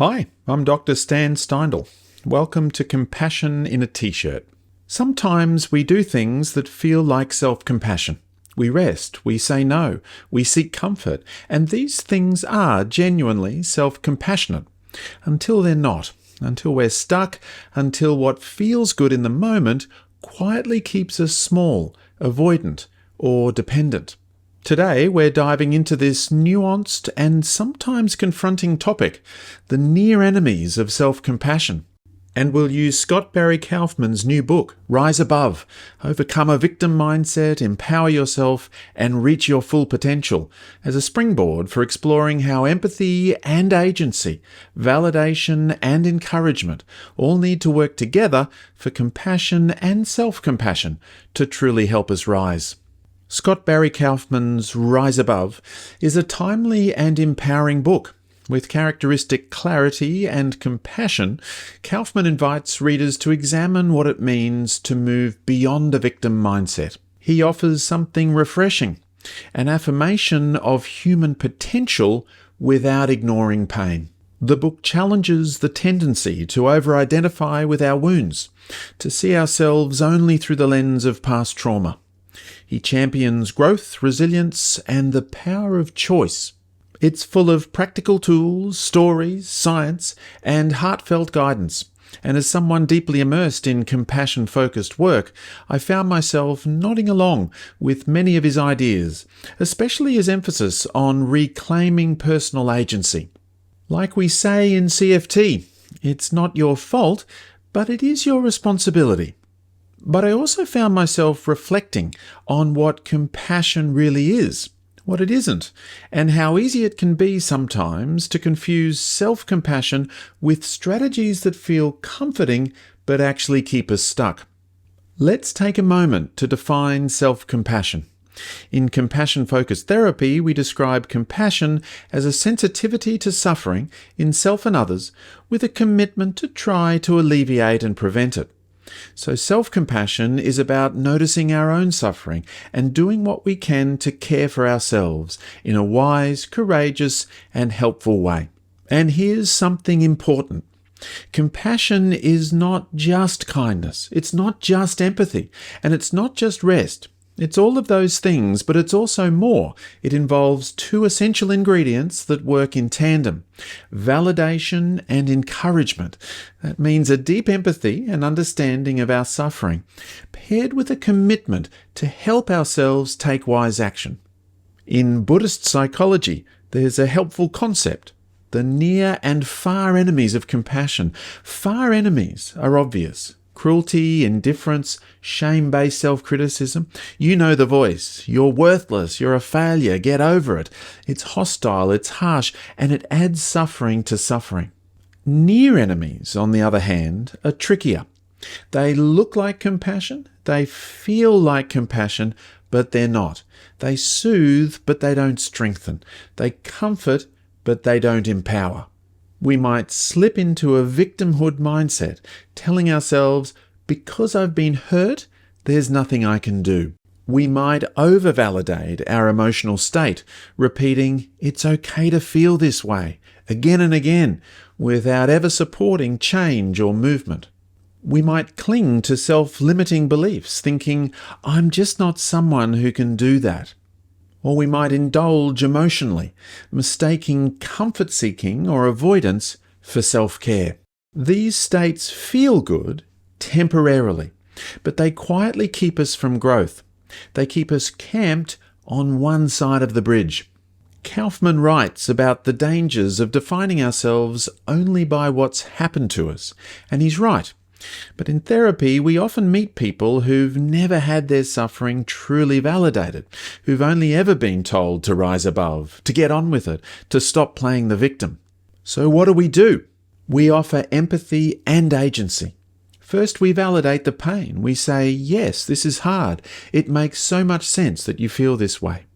Hi, I'm Dr. Stan Steindl. Welcome to Compassion in a T-shirt. Sometimes we do things that feel like self-compassion. We rest, we say no, we seek comfort, and these things are genuinely self-compassionate. Until they're not, until we're stuck, until what feels good in the moment quietly keeps us small, avoidant, or dependent. Today, we're diving into this nuanced and sometimes confronting topic, the near enemies of self-compassion. And we'll use Scott Barry Kaufman's new book, Rise Above, Overcome a Victim Mindset, Empower Yourself, and Reach Your Full Potential, as a springboard for exploring how empathy and agency, validation and encouragement all need to work together for compassion and self-compassion to truly help us rise. Scott Barry Kaufman's Rise Above is a timely and empowering book. With characteristic clarity and compassion, Kaufman invites readers to examine what it means to move beyond a victim mindset. He offers something refreshing, an affirmation of human potential without ignoring pain. The book challenges the tendency to over-identify with our wounds, to see ourselves only through the lens of past trauma. He champions growth, resilience, and the power of choice. It's full of practical tools, stories, science, and heartfelt guidance. And as someone deeply immersed in compassion-focused work, I found myself nodding along with many of his ideas, especially his emphasis on reclaiming personal agency. Like we say in CFT, it's not your fault, but it is your responsibility. But I also found myself reflecting on what compassion really is, what it isn't, and how easy it can be sometimes to confuse self-compassion with strategies that feel comforting but actually keep us stuck. Let's take a moment to define self-compassion. In compassion-focused therapy, we describe compassion as a sensitivity to suffering in self and others with a commitment to try to alleviate and prevent it. So self-compassion is about noticing our own suffering and doing what we can to care for ourselves in a wise, courageous, and helpful way. And here's something important. Compassion is not just kindness, it's not just empathy, and it's not just rest. It's all of those things, but it's also more. It involves two essential ingredients that work in tandem: validation and encouragement. That means a deep empathy and understanding of our suffering, paired with a commitment to help ourselves take wise action. In Buddhist psychology, there's a helpful concept: the near and far enemies of compassion. Far enemies are obvious. Cruelty, indifference, shame-based self-criticism. You know the voice. You're worthless. You're a failure. Get over it. It's hostile. It's harsh. And it adds suffering to suffering. Near enemies, on the other hand, are trickier. They look like compassion. They feel like compassion, but they're not. They soothe, but they don't strengthen. They comfort, but they don't empower. We might slip into a victimhood mindset, telling ourselves, because I've been hurt, there's nothing I can do. We might over-validate our emotional state, repeating, it's okay to feel this way, again and again, without ever supporting change or movement. We might cling to self-limiting beliefs, thinking, I'm just not someone who can do that. Or we might indulge emotionally, mistaking comfort-seeking or avoidance for self-care. These states feel good temporarily, but they quietly keep us from growth. They keep us camped on one side of the bridge. Kaufman writes about the dangers of defining ourselves only by what's happened to us, and he's right. But in therapy, we often meet people who've never had their suffering truly validated, who've only ever been told to rise above, to get on with it, to stop playing the victim. So what do? We offer empathy and agency. First, we validate the pain. We say, yes, this is hard. It makes so much sense that you feel this way.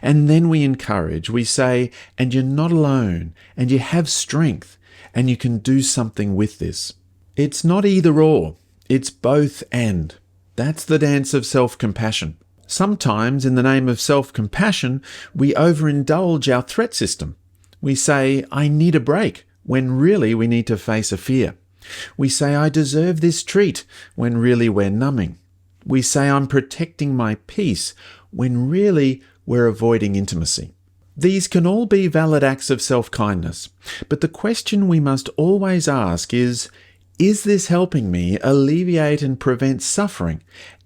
And then we encourage. We say, and you're not alone, and you have strength, and you can do something with this. It's not either or, it's both and. That's the dance of self-compassion. Sometimes, in the name of self-compassion, we overindulge our threat system. We say, I need a break, when really we need to face a fear. We say, I deserve this treat, when really we're numbing. We say, I'm protecting my peace, when really we're avoiding intimacy. These can all be valid acts of self-kindness, but the question we must always ask is this helping me alleviate and prevent suffering,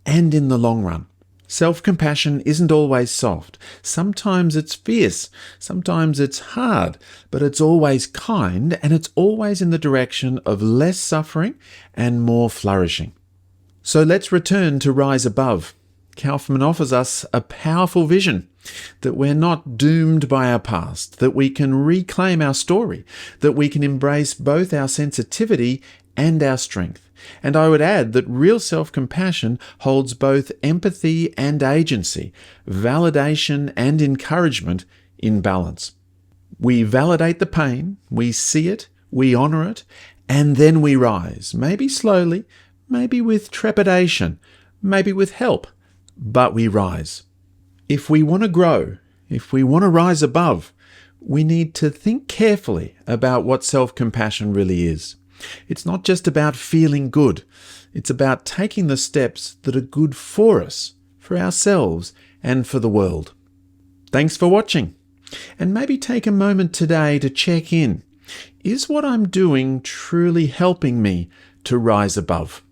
and in the long run? Self-compassion isn't always soft. Sometimes it's fierce, sometimes it's hard, but it's always kind, and it's always in the direction of less suffering and more flourishing. So let's return to Rise Above. Kaufman offers us a powerful vision that we're not doomed by our past, that we can reclaim our story, that we can embrace both our sensitivity and our strength. And I would add that real self-compassion holds both empathy and agency, validation and encouragement in balance. We validate the pain, we see it, we honour it, and then we rise, maybe slowly, maybe with trepidation, maybe with help, but we rise. If we want to grow, if we want to rise above, we need to think carefully about what self-compassion really is. It's not just about feeling good. It's about taking the steps that are good for us, for ourselves, and for the world. Thanks for watching. And maybe take a moment today to check in. Is what I'm doing truly helping me to rise above?